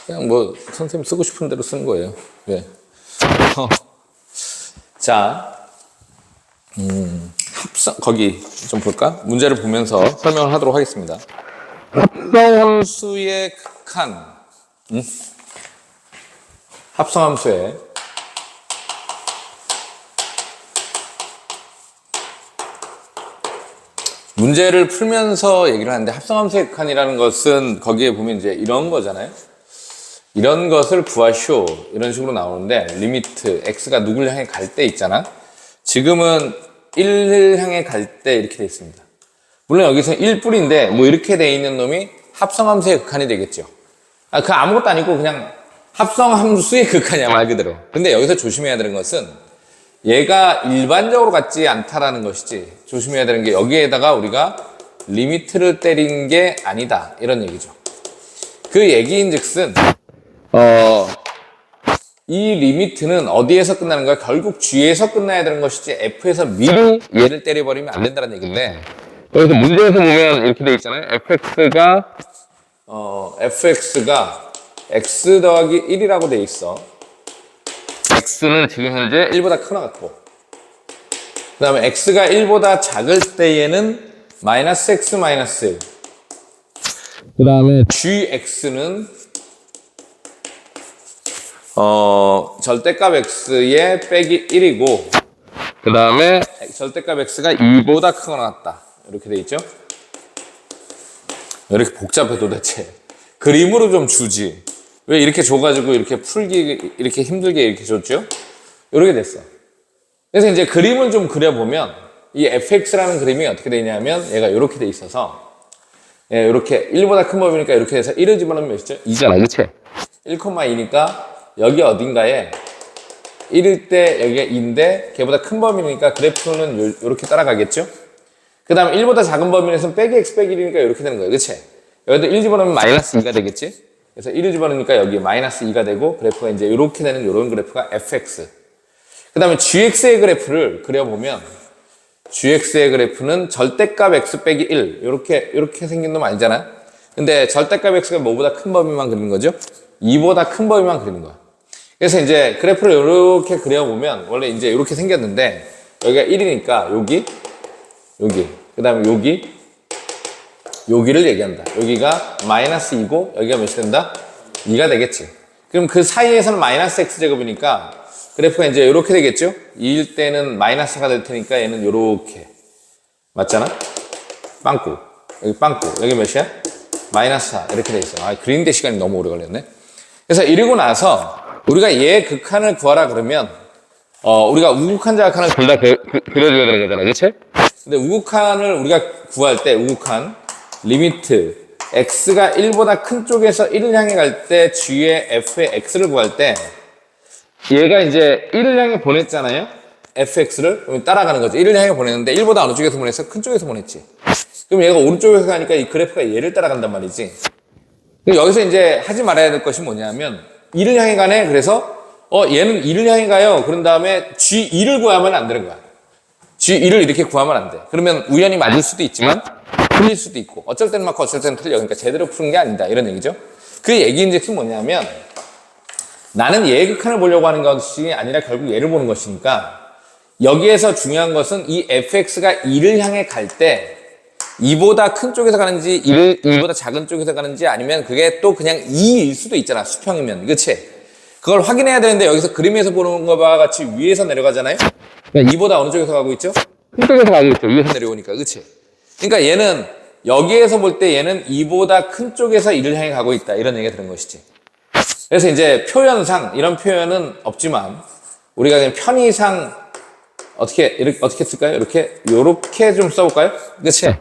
그냥 뭐 선생님 쓰고 싶은 대로 쓰는 거예요. 네. 자, 합성 거기 좀 볼까? 문제를 보면서 설명을 하도록 하겠습니다. 합성함수의 극한, 합성함수의 문제를 풀면서 얘기를 하는데 합성함수의 극한이라는 것은 거기에 보면 이제 이런 거잖아요. 이런 것을 구하시오 이런 식으로 나오는데 리미트 x가 누굴 향해 갈 때 있잖아. 지금은 1을 향해 갈 때 이렇게 돼 있습니다. 물론 여기서 1뿌리인데 뭐 이렇게 돼 있는 놈이 합성함수의 극한이 되겠죠. 그 아무것도 아니고 그냥 합성함수의 극한이야 말 그대로. 근데 여기서 조심해야 되는 것은 얘가 일반적으로 같지 않다라는 것이지, 조심해야 되는 게 여기에다가 우리가 리미트를 때린 게 아니다 이런 얘기죠. 그 얘기인즉슨 이 리미트는 어디에서 끝나는 거야? 결국 G에서 끝나야 되는 것이지 F에서 미리 얘를 때려버리면 안 된다는 얘기인데, 여기서 문제에서 보면 이렇게 돼 있잖아요. fx가 x 더하기 1이라고 돼 있어. x는 지금 현재 1보다 큰 것 같고, 그 다음에 x가 1보다 작을 때에는 마이너스 x 마이너스 1, 그 다음에 gx는 절대값 x의 빼기 1이고, 그 다음에 절대값 x가 2보다 크거나 같다 이렇게 돼 있죠. 왜 이렇게 복잡해 도대체? 그림으로 좀 주지. 왜 이렇게 줘가지고 이렇게 풀기 이렇게 힘들게 이렇게 줬죠? 이렇게 됐어. 그래서 이제 그림을 좀 그려보면 이 fx라는 그림이 어떻게 되냐면 얘가 이렇게 돼 있어서, 예, 이렇게 1보다 큰 범위니까 이렇게 해서 1을 집어넣으면 몇이죠? 2잖아, 그치? 1,2니까 여기 어딘가에 1일 때 여기가 2인데 걔보다 큰 범위니까 그래프는 이렇게 따라가겠죠? 그 다음에 1보다 작은 범위에서는 빼기 x 빼기 1이니까 이렇게 되는 거예요, 그치? 여기다 1 집어넣으면 마이너스 2가 되겠지? 그래서 1을 집어넣으니까 여기 마이너스 2가 되고, 그래프가 이제 이렇게 되는 이런 그래프가 fx. 그 다음에 gx의 그래프를 그려보면 gx의 그래프는 절대값 x 빼기 1 이렇게 생긴 놈 아니잖아. 근데 절대값 x가 뭐보다 큰 범위만 그리는 거죠? 2보다 큰 범위만 그리는 거야. 그래서 이제 그래프를 이렇게 그려보면 원래 이제 이렇게 생겼는데 여기가 1이니까 여기 그 다음에 여기를 얘기한다. 여기가 마이너스 2고 여기가 몇이 된다? 2가 되겠지. 그럼 그 사이에서는 마이너스 x제곱이니까 그래프가 이제 이렇게 되겠죠? 2일 때는 마이너스가 될 테니까 얘는 이렇게, 맞잖아? 빵꾸, 여기 빵꾸, 여기 몇이야? 마이너스 4 이렇게 돼 있어. 그리는데 시간이 너무 오래 걸렸네. 그래서 이러고 나서 우리가 얘 극한을 구하라 그러면 우리가 우극한 자극한을 둘 다 그려줘야 되는 거잖아, 그치? 근데 우극한을 우리가 구할 때 우극한 리미트 x가 1보다 큰 쪽에서 1을 향해 갈 때 g의 f의 x를 구할 때 얘가 이제 1을 향해 보냈잖아요. fx를 따라가는 거죠. 1을 향해 보냈는데 1보다 어느 쪽에서 보냈어? 큰 쪽에서 보냈지. 그럼 얘가 오른쪽에서 가니까 이 그래프가 얘를 따라간단 말이지. 여기서 이제 하지 말아야 될 것이 뭐냐면 1을 향해 가네. 그래서 얘는 2를 향해 가요. 그런 다음에 G2를 구하면 안 되는 거야. G2를 이렇게 구하면 안 돼. 그러면 우연히 맞을 수도 있지만 틀릴 수도 있고, 어쩔 때는 맞고 어쩔 때는 틀려. 그러니까 제대로 푸는 게 아니다 이런 얘기죠. 그 얘기인즉슨 뭐냐면 나는 얘의 극한을 보려고 하는 것이 아니라 결국 얘를 보는 것이니까, 여기에서 중요한 것은 이 fx가 2를 향해 갈 때 2보다 큰 쪽에서 가는지 2보다 작은 쪽에서 가는지, 아니면 그게 또 그냥 2일 수도 있잖아, 수평이면. 그치? 그걸 확인해야 되는데 여기서 그림에서 보는 것과 같이 위에서 내려가잖아요. 그러니까 2보다 어느 쪽에서 가고 있죠? 큰 쪽에서 가고 있죠. 위에서 내려오니까. 그치? 그러니까 얘는 여기에서 볼 때 얘는 2보다 큰 쪽에서 2를 향해 가고 있다 이런 얘기가 되는 것이지. 그래서 이제 표현상 이런 표현은 없지만 우리가 그냥 편의상 어떻게 쓸까요? 요렇게 좀 써볼까요? 그치?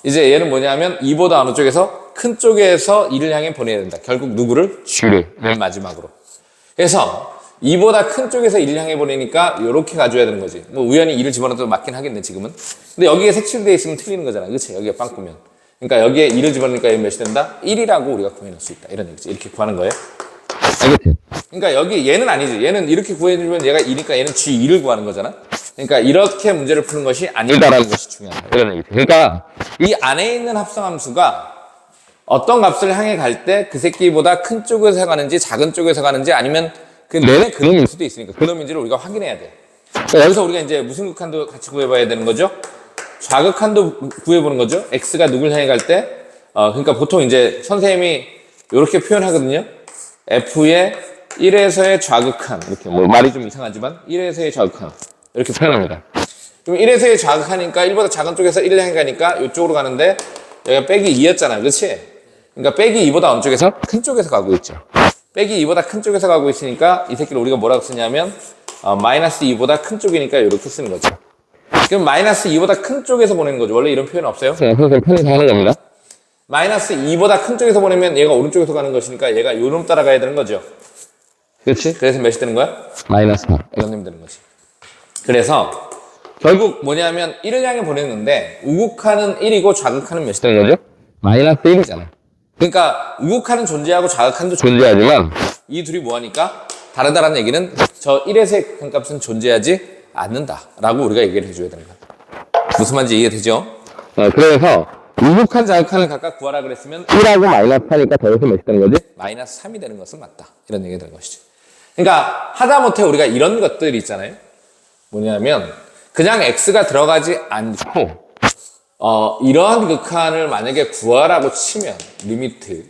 이제 얘는 뭐냐면 2보다 어느 쪽에서 큰 쪽에서 2를 향해 보내야 된다. 결국 누구를? G를 맨 마지막으로. 그래서 2보다 큰 쪽에서 1을 향해 보내니까 이렇게 가져야 되는 거지. 뭐 우연히 2를 집어넣어도 맞긴 하겠네 지금은. 근데 여기에 색칠되어 있으면 틀리는 거잖아, 그치? 여기에 빵꾸면. 그러니까 여기에 2를 집어넣으니까 얘 몇이 된다? 1이라고 우리가 구해낼 수 있다 이런 얘기지. 이렇게 구하는 거예요. 알겠지? 그러니까 여기 얘는 아니지. 얘는 이렇게 구해주면 얘가 2니까 얘는 G2를 구하는 거잖아. 그러니까 이렇게 문제를 푸는 것이 아니다라는 것이 중요하다 이런 얘기지. 그러니까 이 안에 있는 합성함수가 어떤 값을 향해 갈 때 그 새끼보다 큰 쪽에서 가는지 작은 쪽에서 가는지 아니면 그 내내 그놈일 수도 있으니까 그놈인지를 우리가 확인해야 돼. 그러니까 여기서 우리가 이제 무슨 극한도 같이 구해봐야 되는 거죠? 좌극한도 구해보는 거죠. x가 누굴 향해 갈 때, 그러니까 보통 이제 선생님이 이렇게 표현하거든요. f의 1에서의 좌극한, 이렇게 뭐 말이 좀 이상하지만 1에서의 좌극한 이렇게 표현합니다. 그럼 1에서의 좌극하니까 1보다 작은 쪽에서 1을 향해 가니까 이쪽으로 가는데 여기가 빼기 2였잖아, 그렇지? 그러니까 빼기 2보다 어느 쪽에서? 큰 쪽에서 가고 있죠. 빼기 2보다 큰 쪽에서 가고 있으니까 이 새끼를 우리가 뭐라고 쓰냐면 마이너스 2보다 큰 쪽이니까 이렇게 쓰는 거죠. 그럼 마이너스 2보다 큰 쪽에서 보내는 거죠. 원래 이런 표현 없어요? 네, 선생님 편의상 하는 겁니다. 마이너스 2보다 큰 쪽에서 보내면 얘가 오른쪽에서 가는 것이니까 얘가 요놈 따라가야 되는 거죠. 그렇지? 그래서 몇이 되는 거야? 마이너스 8. 이런 놈이 되는 거지. 그래서 결국 뭐냐면 1을 향해 보냈는데 우극한은 1이고 좌극한은 몇이 되는 거죠? 마이너스 1이잖아. 그러니까 우극한은 존재하고 좌극한도 존재하지만 이 둘이 뭐하니까 다르다라는 얘기는 저 1에서의 극한값은 존재하지 않는다라고 우리가 얘기를 해줘야 되는 거야. 무슨 말인지 이해되죠? 그래서 우극한 좌극한을 각각 구하라 그랬으면 1하고 마이너스 4니까 더해서 몇이 되는 거지? 마이너스 3이 되는 것은 맞다. 이런 얘기가 되는 것이죠. 그러니까 하다못해 우리가 이런 것들이 있잖아요. 뭐냐면 그냥 x가 들어가지 않고 이러한 극한을 만약에 구하라고 치면 리미트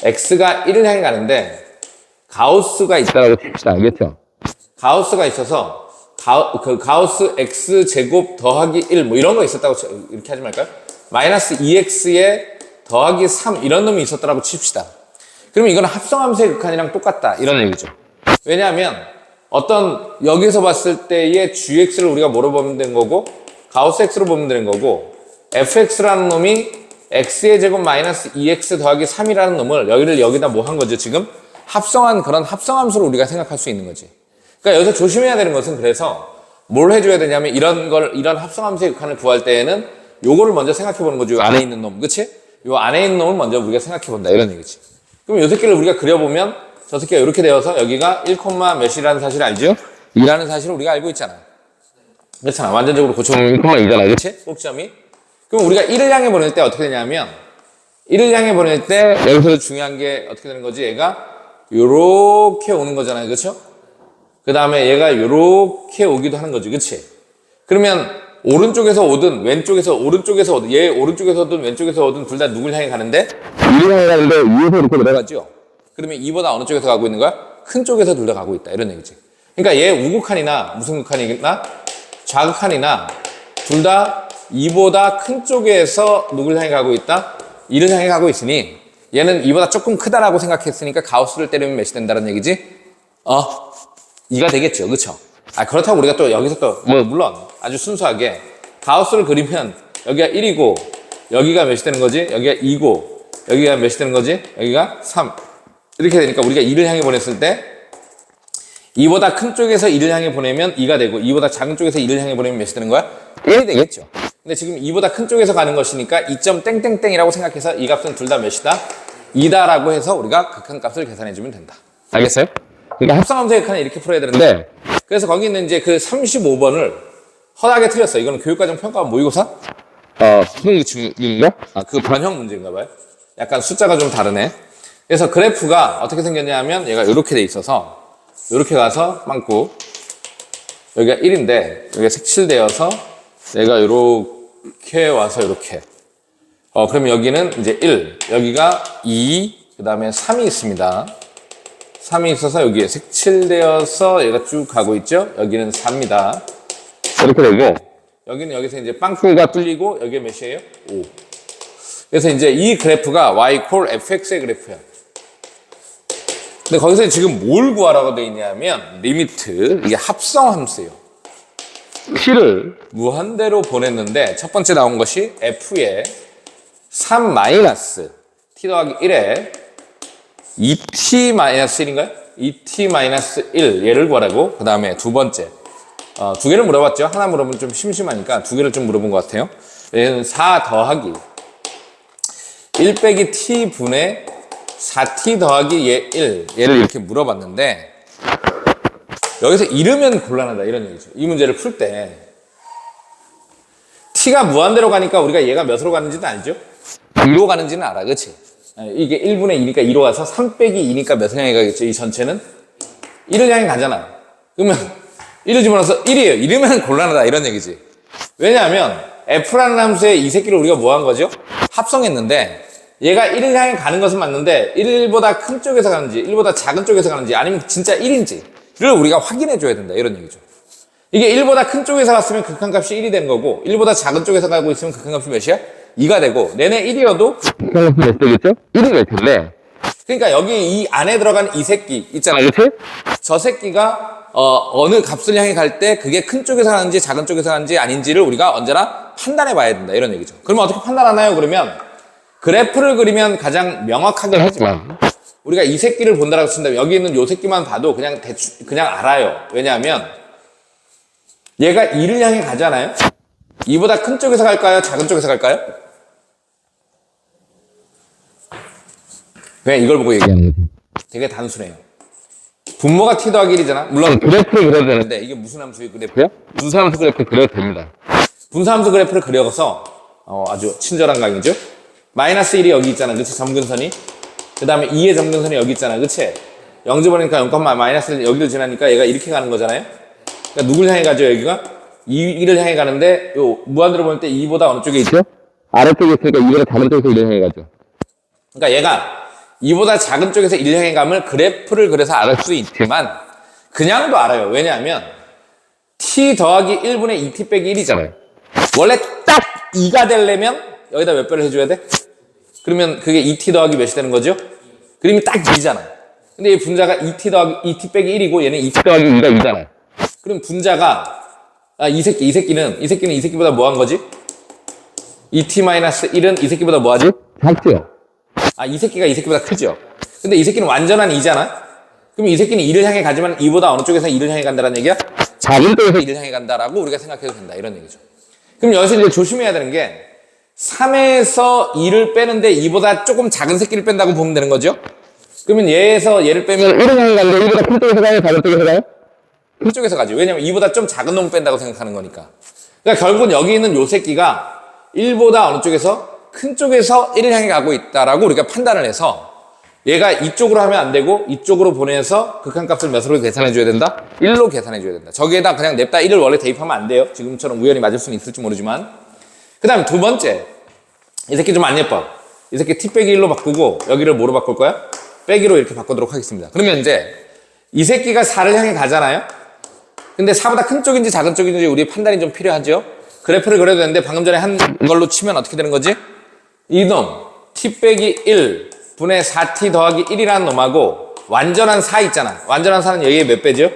x가 1을 향해 가는데 가우스가 있다라고 칩시다. 알겠죠? 가우스가 있어서 가우스 x 제곱 더하기 1 뭐 이런 거 있었다고 이렇게 하지 말까요? 마이너스 2x에 더하기 3 이런 놈이 있었다라고 칩시다. 그러면 이건 합성함수의 극한이랑 똑같다 이런 얘기죠. 왜냐하면 어떤 여기서 봤을 때의 gx를 우리가 뭐로 보면 되는 거고 가우스 x로 보면 되는 거고 fx라는 놈이 x의 제곱 마이너스 2x 더하기 3이라는 놈을 여기를 여기다 뭐 한 거죠 지금? 합성한 그런 합성함수로 우리가 생각할 수 있는 거지. 그러니까 여기서 조심해야 되는 것은 그래서 뭘 해줘야 되냐면 이런 합성함수의 극한을 구할 때에는 요거를 먼저 생각해 보는 거죠. 요 안에 있는 놈, 그치? 요 안에 있는 놈을 먼저 우리가 생각해 본다 이런 얘기지. 그럼 요 새끼를 우리가 그려보면 저 새끼가 이렇게 되어서 여기가 1, 몇이라는 사실을 알죠? 2라는 사실을 우리가 알고 있잖아. 그렇잖아. 완전적으로 고쳐놓으면 1,2잖아. 그치? 꼭지점이. 그럼 우리가 1을 향해 보낼 때 어떻게 되냐면 1을 향해 보낼 때 여기서 중요한 게 어떻게 되는 거지? 얘가 요렇게 오는 거잖아요. 그렇죠? 그 다음에 얘가 요렇게 오기도 하는 거지. 그치? 그러면 오른쪽에서 오든 왼쪽에서 오른쪽에서 오든 얘 오른쪽에서 오든 왼쪽에서 오든 둘 다 누굴 향해 가는데? 2를 향해 가는데 위에서 이렇게 내려가죠? 그러면 2보다 어느 쪽에서 가고 있는 거야? 큰 쪽에서 둘 다 가고 있다. 이런 얘기지. 그러니까 얘 우극한이나 무슨 극한이나 좌극한이나 둘 다 2보다 큰 쪽에서 누굴 향해 가고 있다? 2를 향해 가고 있으니 얘는 2보다 조금 크다라고 생각했으니까 가우스를 때리면 몇이 된다는 얘기지? 2가 되겠죠. 그쵸? 그렇다고 우리가 또 여기서 또 물론 아주 순수하게 가우스를 그리면 여기가 1이고 여기가 몇이 되는 거지? 여기가 2고 여기가 몇이 되는 거지? 여기가 3 이렇게 되니까 우리가 2를 향해 보냈을 때 2보다 큰 쪽에서 2를 향해 보내면 2가 되고 2보다 작은 쪽에서 2를 향해 보내면 몇이 되는 거야? 1이 되겠죠. 근데 지금 2보다 큰 쪽에서 가는 것이니까 2.땡땡땡이라고 생각해서 이 값은 둘 다 몇이다? 2다라고 해서 우리가 극한값을 계산해주면 된다. 알겠어요? 그러니까 합성함수의 극한을 이렇게 풀어야 되는데 그래서 거기 있는 이제 그 35번을 허다하게 틀렸어. 이거는 교육과정 평가 모의고사? 무슨 중인가? 그 변형 문제인가 봐요. 약간 숫자가 좀 다르네. 그래서 그래프가 어떻게 생겼냐 하면 얘가 이렇게 돼 있어서 이렇게 가서 빵꾸 여기가 1인데 여기가 색칠되어서 얘가 이렇게 와서 이렇게 그러면 여기는 이제 1 여기가 2 그 다음에 3이 있습니다. 3이 있어서 여기에 색칠되어서 얘가 쭉 가고 있죠. 여기는 4입니다. 이렇게 되고 여기는 여기서 이제 빵꾸가 뚫리고 여기에 몇이에요? 5. 그래서 이제 이 그래프가 y fx의 그래프야. 근데 거기서 지금 뭘 구하라고 돼 있냐면 리미트 이게 합성함수예요. t를 무한대로 보냈는데 첫 번째 나온 것이 f의 3 마이너스 t 더하기 1에 2t 마이너스 1인가요? 2t 마이너스 1 얘를 구하라고. 그 다음에 두 번째 두 개를 물어봤죠. 하나 물어보면 좀 심심하니까 두 개를 좀 물어본 것 같아요. 얘는 4 더하기 1 빼기 t 분의 4t 더하기 얘 1 얘를 이렇게 물어봤는데 여기서 이르면 곤란하다 이런 얘기죠. 이 문제를 풀 때 t가 무한대로 가니까 우리가 얘가 몇으로 가는지는 알죠? 2로 가는지는 알아. 그치? 이게 1분의 2니까 2로 와서 3 빼기 2니까 몇을 향해 가겠죠? 이 전체는 1을 향해 가잖아. 그러면 1을 집어넣어서 1이에요. 이러면 곤란하다 이런 얘기지. 왜냐하면 f라는 함수에 이 새끼를 우리가 뭐 한 거죠? 합성했는데 얘가 1을 향해 가는 것은 맞는데 1보다 큰 쪽에서 가는지 1보다 작은 쪽에서 가는지 아니면 진짜 1인지를 우리가 확인해 줘야 된다 이런 얘기죠. 이게 1보다 큰 쪽에서 갔으면 극한값이 1이 되는 거고 1보다 작은 쪽에서 가고 있으면 극한값이 몇이야? 2가 되고 내내 1이어도 극한값이 몇 되겠죠? 1이 될 텐데 그러니까 여기 이 안에 들어간 이 새끼 있잖아 그렇지? 저 새끼가 어느 값을 향해 갈 때 그게 큰 쪽에서 가는지 작은 쪽에서 가는지 아닌지를 우리가 언제나 판단해 봐야 된다 이런 얘기죠. 그러면 어떻게 판단하나요? 그러면 그래프를 그리면 가장 명확하긴 하지만 우리가 이 새끼를 본다라고 친다면 여기 있는 요 새끼만 봐도 그냥 대충 그냥 알아요. 왜냐하면 얘가 2를 향해 가잖아요. 2보다 큰 쪽에서 갈까요? 작은 쪽에서 갈까요? 그냥 이걸 보고 얘기하는 거지. 되게 단순해요. 분모가 t 더하기 1이잖아. 물론 그래프를 그려도 되는데 이게 무슨 함수의 그래프야? 분사함수 그래프를 그려도 됩니다. 분사함수 그래프를 그려서 아주 친절한 강의죠. 마이너스 1이 여기 있잖아. 그치? 점근선이. 그 다음에 2의 점근선이 여기 있잖아. 그치? 0 집어넣으니까 0, 마이너스 1 여기를 지나니까 얘가 이렇게 가는 거잖아요. 그러니까 누굴 향해 가죠? 여기가 2를 향해 가는데 요 무한대로 보낼 때 2보다 어느 쪽에 있죠? 아래쪽에 있으니까 2보다 작은 쪽에서 1을 향해 가죠. 그러니까 얘가 2보다 작은 쪽에서 1을 향해 감을 그래프를 그려서 알 수 있지만 그냥도 알아요. 왜냐하면 t 더하기 1분의 2t 빼기 1이잖아요. 원래 딱 2가 되려면 여기다 몇 배를 해줘야 돼? 그러면 그게 2t 더하기 몇이 되는 거죠? 그림이 딱 2잖아. 근데 이 분자가 2t 더하기 2t 빼기 1이고 얘는 2t 더하기 2가 2잖아요. 그럼 분자가 이 새끼는 이 새끼보다 뭐 한 거지? 2t-1은 이 새끼보다 뭐 하지? 작죠. 이 새끼가 이 새끼보다 크죠. 근데 이 새끼는 완전한 2잖아. 그럼 이 새끼는 2를 향해 가지만 2보다 어느 쪽에서 2를 향해 간다는 얘기야? 작은 쪽에서 2를 향해 간다라고 우리가 생각해도 된다 이런 얘기죠. 그럼 여기서 이제 조심해야 되는 게 3에서 2를 빼는데 2보다 조금 작은 새끼를 뺀다고 보면 되는 거죠. 그러면 얘에서 얘를 빼면 1을 향해 가는데 1보다 큰 쪽에서 가요? 작은 쪽에서 가요? 큰 쪽에서 가지. 왜냐면 2보다 좀 작은 놈을 뺀다고 생각하는 거니까. 그러니까 결국은 여기 있는 요 새끼가 1보다 어느 쪽에서 큰 쪽에서 1을 향해 가고 있다라고 우리가 판단을 해서 얘가 이쪽으로 하면 안 되고 이쪽으로 보내서 극한값을 몇으로 계산해 줘야 된다? 1로 계산해 줘야 된다. 저기에다 그냥 냅다 1을 원래 대입하면 안 돼요. 지금처럼 우연히 맞을 수는 있을지 모르지만. 그 다음에 두 번째. 이 새끼 좀 안 예뻐. 이 새끼 t 빼기 1로 바꾸고 여기를 뭐로 바꿀 거야? 빼기로 이렇게 바꾸도록 하겠습니다. 그러면 이제 이 새끼가 4를 향해 가잖아요. 근데 4보다 큰 쪽인지 작은 쪽인지 우리 판단이 좀 필요하죠. 그래프를 그려도 되는데 방금 전에 한 걸로 치면 어떻게 되는 거지? 이놈 t 빼기 1 분의 4t 더하기 1이라는 놈하고 완전한 4 있잖아. 완전한 4는 여기에 몇 배죠?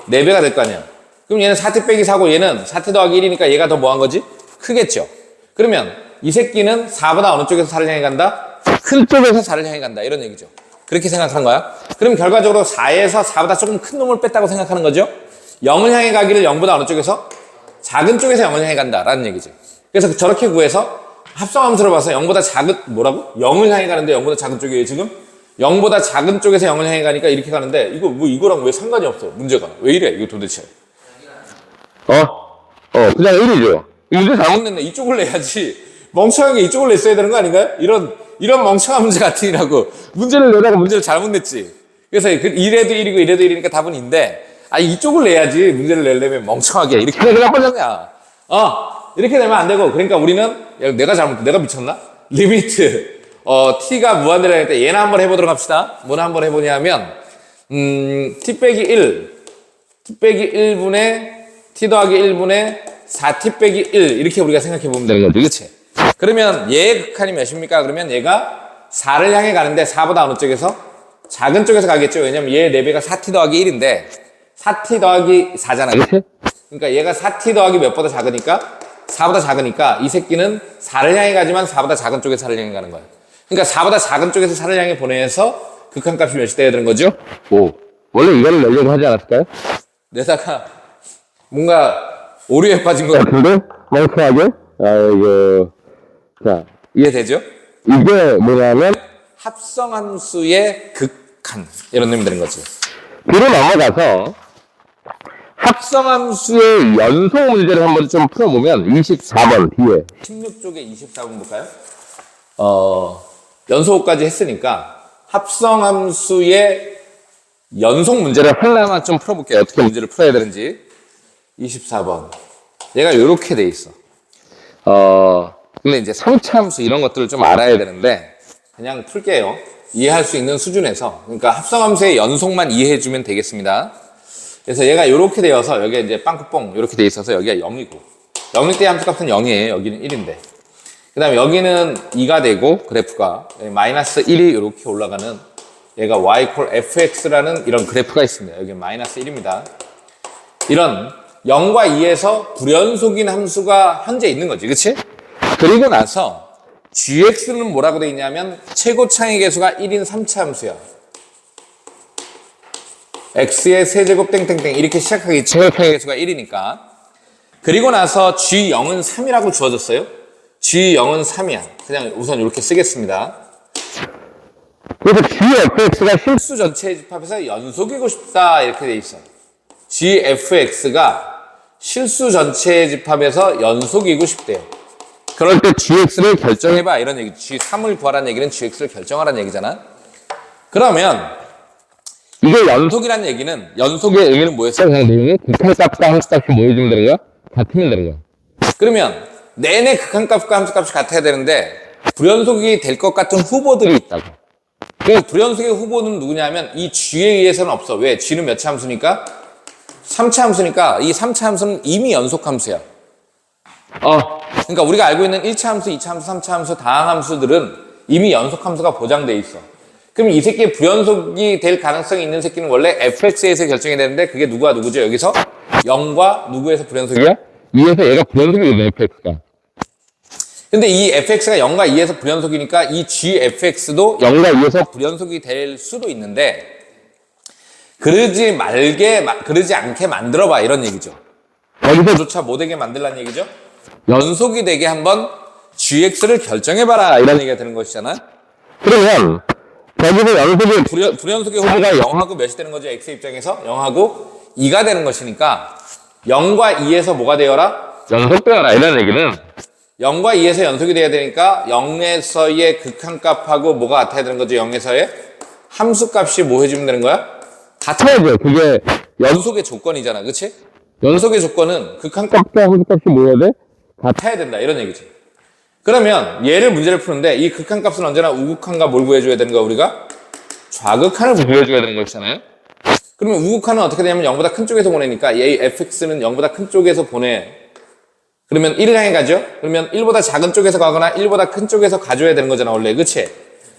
4배가 될 거 아니야. 그럼 얘는 4t 빼기 4고 얘는 4t 더하기 1이니까 얘가 더 뭐 한 거지? 크겠죠. 그러면 이 새끼는 4보다 어느 쪽에서 4를 향해 간다? 큰 쪽에서 4를 향해 간다 이런 얘기죠. 그렇게 생각하는 거야. 그럼 결과적으로 4에서 4보다 조금 큰 놈을 뺐다고 생각하는 거죠. 0을 향해 가기를 0보다 어느 쪽에서? 작은 쪽에서 0을 향해 간다라는 얘기지. 그래서 저렇게 구해서 합성함수로 봐서 0보다 작은, 뭐라고? 0을 향해 가는데 0보다 작은 쪽이에요, 지금? 0보다 작은 쪽에서 0을 향해 가니까 이렇게 가는데, 이거랑 왜 상관이 없어, 문제가. 왜 이래, 이거 도대체. 그냥 1이죠. 문제 잘못 냈네. 이쪽을 내야지. 멍청하게 이쪽을 냈어야 되는 거 아닌가요? 이런 멍청한 문제 같으니라고. 문제를 내다가 문제를 잘못 냈지. 그래서 이래도 1이고 이래도 1이니까 답은 인데, 이쪽을 내야지. 문제를 내려면 멍청하게. 이렇게 그냥 뻔하냐. 이렇게 되면 안 되고. 그러니까 우리는, 내가 미쳤나? 리미트. t가 무한대로 할 때 얘나 한번 해보도록 합시다. 뭐나 한번 해보냐면, t 빼기 1분의 t 더하기 1분의 4t 빼기 1. 이렇게 우리가 생각해 보면 되는 거죠. 그치? 그러면 얘의 극한이 몇입니까? 그러면 얘가 4를 향해 가는데 4보다 어느 쪽에서? 작은 쪽에서 가겠죠. 왜냐면 얘의 4배가 4t 더하기 1인데 4t 더하기 4잖아. 그치? 그러니까 얘가 4t 더하기 몇보다 작으니까 4보다 작으니까 이 새끼는 4를 향해 가지만 4보다 작은 쪽에서 4를 향해 가는 거야. 그러니까 4보다 작은 쪽에서 4를 향해 보내서 극한값이 몇이 돼야 되는 거죠? 5. 원래 이거를 내려고 하지 않았을까요? 내다가 뭔가 오류에 빠진 것 같은데? 멍청하게? 자, 이해되죠? 이게 뭐냐면 합성함수의 극한 이런 놈이 되는 거지. 뒤로 넘어가서 합성함수의 연속 문제를 한번 좀 풀어보면 24번 뒤에 16쪽에 24번 볼까요? 연소까지 했으니까 합성함수의 연속 문제를 하나만 좀 풀어볼게요. 어떻게 문제를 풀어야 되는지. 24번. 얘가 이렇게 돼 있어. 근데 이제 3차 함수 이런 것들을 좀 알아야 되는데 그냥 풀게요. 이해할 수 있는 수준에서. 그러니까 합성함수의 연속만 이해해주면 되겠습니다. 그래서 얘가 이렇게 되어서 여기가 이제 빵꾸뽕 이렇게 돼 있어서 여기가 0이고 0일 때 함수값은 0이에요. 여기는 1인데. 그 다음에 여기는 2가 되고 그래프가 마이너스 1이 이렇게 올라가는 얘가 y equal fx라는 이런 그래프가 있습니다. 여기 마이너스 1입니다. 이런 0과 2에서 불연속인 함수가 현재 있는 거지. 그치? 그리고 나서 gx는 뭐라고 돼 있냐면 최고 창의 계수가 1인 3차 함수야. x의 세제곱 땡땡땡 이렇게 시작하기 최고 창의 계수가 1이니까. 그리고 나서 g0은 3이라고 주어졌어요. g0은 3이야. 그냥 우선 이렇게 쓰겠습니다. 그래서 gfx가 실수 전체의 집합에서 연속이고 싶다 이렇게 돼 있어. gfx가 실수 전체의 집합에서 연속이고 싶대요. 그럴 때 gx를 결정해봐 이런 얘기. g3을 구하라는 얘기는 gx를 결정하라는 얘기잖아. 그러면 이게 연속이라는 얘기는 연속의 의미는 뭐였어요? 그냥 내용이 극한값과 함수값이 뭐 해주면 되는 거야? 같으면 되는 거야. 그러면 내내 극한값과 함수값이 같아야 되는데 불연속이 될 것 같은 후보들이 있다고. 그 불연속의 후보는 누구냐면 이 g에 의해서는 없어. 왜? g는 몇 차 함수니까? 3차 함수니까 이 3차 함수는 이미 연속 함수야. 그러니까 우리가 알고 있는 1차 함수, 2차 함수, 3차 함수, 다항 함수들은 이미 연속 함수가 보장돼 있어. 그럼 이 새끼의 불연속이 될 가능성이 있는 새끼는 원래 fx에서 결정이 되는데 그게 누구와 누구죠? 여기서 0과 누구에서 불연속이야? 2에서 얘가 불연속이거든, fx가. 근데 이 fx가 0과 2에서 불연속이니까 이 gfx도 0과 2에서 불연속이 될 수도 있는데 그러지 않게 만들어봐 이런 얘기죠. 여기서조차 못되게 만들라는 얘기죠. 연속이 되게 한번 gx를 결정해봐라 이런 얘기가 되는 것이잖아. 그러면 여기서 연속이 불연속의 후보가 0하고 몇이 되는 거죠? x 입장에서 0하고 2가 되는 것이니까 0과 2에서 뭐가 되어라? 연속되어라 이런 얘기는 0과 2에서 연속이 돼야 되니까 0에서의 극한값하고 뭐가 같아야 되는 거죠? 0에서의 함수값이 뭐 해주면 되는 거야? 같아야죠. 그게 연속의 조건이잖아. 그치? 연속의 조건은 극한값과 함수값이 뭐 해야 돼? 같아야 된다. 이런 얘기지. 그러면 얘를 문제를 푸는데 이 극한값은 언제나 우극한과 뭘 구해줘야 되는 거야? 우리가? 좌극한을 구해줘야 되는 것이잖아요. 그러면 우극한은 어떻게 되냐면 0보다 큰 쪽에서 보내니까 얘 fx는 0보다 큰 쪽에서 보내. 그러면 1을 향해 가죠? 그러면 1보다 작은 쪽에서 가거나 1보다 큰 쪽에서 가줘야 되는 거잖아, 원래. 그치?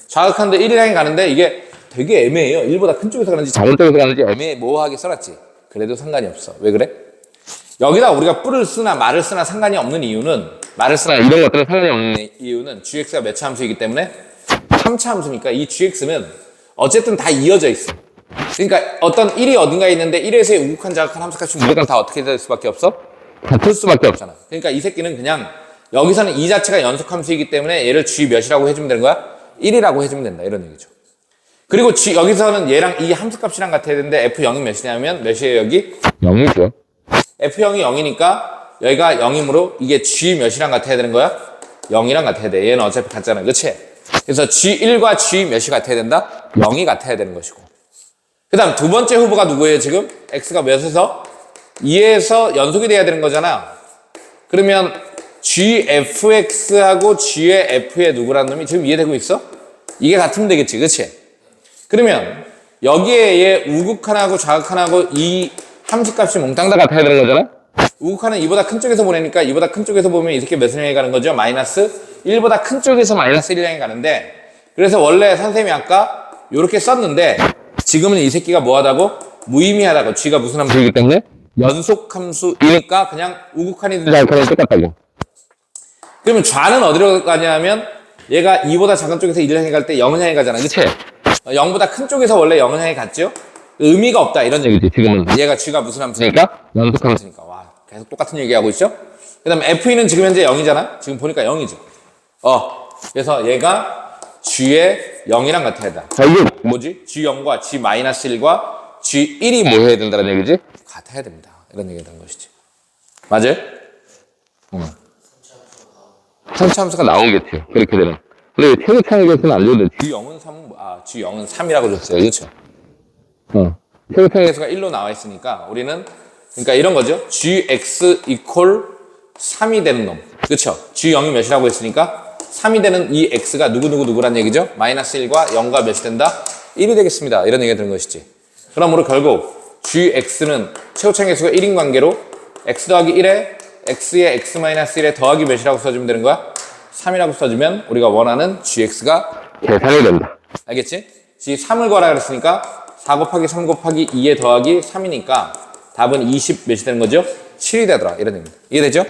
좌극한도 1을 향해 가는데 이게 되게 애매해요. 1보다 큰 쪽에서 가는지 작은 쪽에서 가는지 애매모호하게 써놨지. 그래도 상관이 없어. 왜 그래? 여기다 우리가 뿔을 쓰나 말을 쓰나 상관이 없는 이유는 말을 쓰나 이런 것들은 상관이 없는 이유는 gx가 몇 차 함수이기 때문에 3차 함수니까 이 gx는 어쨌든 다 이어져 있어. 그러니까 어떤 1이 어딘가에 있는데 1에서의 우극한 자극한 함수값이 무조건 다 어떻게 될 수밖에 없어? 같을 수밖에 없잖아. 그러니까 이 새끼는 그냥 여기서는 이 자체가 연속 함수이기 때문에 얘를 g 몇이라고 해주면 되는 거야? 1이라고 해주면 된다. 이런 얘기죠. 그리고 여기서는 얘랑 이 함수값이랑 같아야 되는데 f0이 몇이냐면 몇이에요 여기? 0이죠. f0이 0이니까 여기가 0이므로 이게 g 몇이랑 같아야 되는 거야? 0이랑 같아야 돼. 얘는 어차피 같잖아. 그치? 그래서 g1과 g 몇이 같아야 된다? 0이 같아야 되는 것이고. 그 다음 두 번째 후보가 누구예요 지금? x가 몇에서? 2에서 연속이 돼야 되는 거잖아. 그러면 gfx하고 g의 f의 누구라는 놈이 지금 이해되고 있어? 이게 같으면 되겠지. 그치? 그러면 여기에 얘 우극한하고 좌극한하고 이 함수값이 몽땅 다 같아야 되는 거잖아? 우극한은 2보다 큰 쪽에서 보내니까 2보다 큰 쪽에서 보면 이 새끼 몇을 향해 가는 거죠? 마이너스 1보다 큰 쪽에서 마이너스 1을 향해 가는데 그래서 원래 선생님이 아까 이렇게 썼는데 지금은 이 새끼가 뭐하다고? 무의미하다고. g가 무슨 함수이기 때문에? 연속 함수이니까 그냥 우극한이든 좌극한이든 똑같다고. 그러면 좌는 어디로 가냐면 얘가 2보다 작은 쪽에서 1을 향해 갈 때 0을 향해 가잖아. 그치? 0보다 큰 쪽에서 원래 0을 향해 갔죠? 의미가 없다 이런 얘기지. 지금은 얘가 g가 무슨 함수니까? 연속 함수니까. 와, 계속 똑같은 얘기하고 있죠? 그 다음에 f는 지금 현재 0이잖아? 지금 보니까 0이죠. 그래서 얘가 g의 0이랑 같아야 된다. 자, 이게 뭐지? g0과 g-1과 g1이 뭐 해야 된다는 얘기지? 같아야 됩니다. 이런 얘기가 되는 것이지. 맞아요? 3차 함수가 나오겠죠. 그렇게 되면. 근데 최고창의 개수는 알려도 G0은 3, G0은 3이라고 줬어요. 그렇죠? 최고창의 개수가 1로 나와 있으니까 우리는 그러니까 이런 거죠. GX 이퀄 3이 되는 놈. 그렇죠? G0이 몇이라고 했으니까 3이 되는 이 X가 누구누구누구란 얘기죠? 마이너스 1과 0과 몇이 된다? 1이 되겠습니다. 이런 얘기가 되는 것이지. 그러므로 결국 GX는 최고창의 개수가 1인 관계로 X 더하기 1에 X에 X-1에 더하기 몇이라고 써주면 되는 거야? 3이라고 써주면 우리가 원하는 GX가 계산이 된다. 알겠지? G3을 구하라 그랬으니까 4 곱하기 3 곱하기 2에 더하기 3이니까 답은 20 몇이 되는 거죠? 7이 되더라. 이런 얘기입니다. 이해되죠?